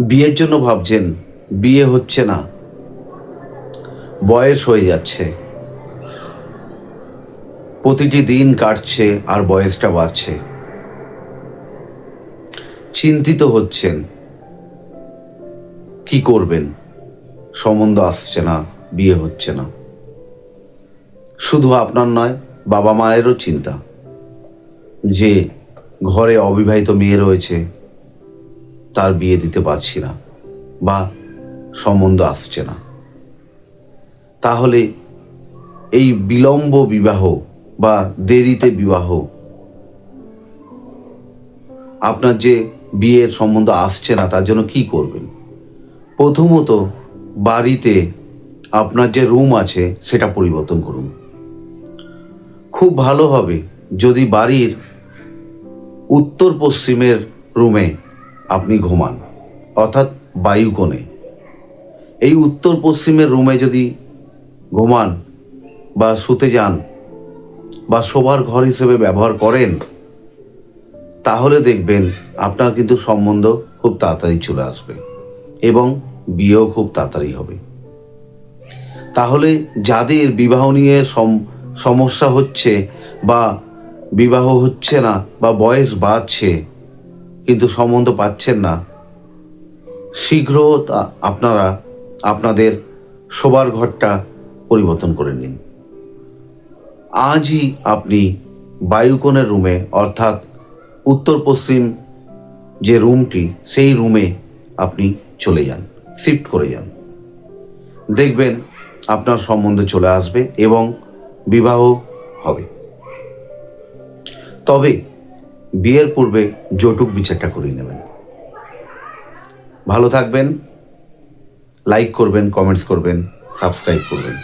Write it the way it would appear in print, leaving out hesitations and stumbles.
বিয়ের জন্য ভাবছেন, বিয়ে হচ্ছে না, বয়স হয়ে যাচ্ছে, প্রতিটি দিন কাটছে আর বয়সটা বাড়ছে, চিন্তিত হচ্ছেন কি করবেন, সম্বন্ধ আসছে না, বিয়ে হচ্ছে না। শুধু আপনার নয়, বাবা মায়েরও চিন্তা যে ঘরে অবিবাহিত মেয়ে রয়েছে, তার বিয়ে দিতে পারছি না বা সম্বন্ধ আসছে না। তাহলে এই বিলম্ব বিবাহ বা দেরিতে বিবাহ, আপনার যে বিয়ের সম্বন্ধ আসছে না তার জন্য কি করবেন? প্রথমত, বাড়িতে আপনার যে রুম আছে সেটা পরিবর্তন করুন। খুব ভালো হবে যদি বাড়ির উত্তর পশ্চিমের রুমে আপনি ঘুমান, অর্থাৎ বায়ুকোণে। এই উত্তর পশ্চিমের রুমে যদি ঘুমান বা শুতে যান বা শোবার ঘর হিসেবে ব্যবহার করেন, তাহলে দেখবেন আপনার কিন্তু সম্বন্ধ খুব তাড়াতাড়ি চলে আসবে এবং বিয়েও খুব তাড়াতাড়ি হবে। তাহলে যাদের বিবাহ নিয়ে সমস্যা হচ্ছে বা বিবাহ হচ্ছে না বা বয়স বাড়ছে কিন্তু সম্বন্ধ পাচ্ছেন না, শীঘ্র আপনারা আপনাদের শোবার ঘরটা পরিবর্তন করে নিন। আজই আপনি বায়ুকোণের রুমে, অর্থাৎ উত্তর পশ্চিম যে রুমটি, সেই রুমে আপনি চলে যান, শিফট করে যান। দেখবেন আপনার সম্বন্ধে চলে আসবে এবং বিবাহ হবে। তবে বিয়ের পূর্বে যৌতুক বিচারটা করে নেবেন। ভালো থাকবেন, লাইক করবেন, কমেন্টস করবেন, সাবস্ক্রাইব করবেন।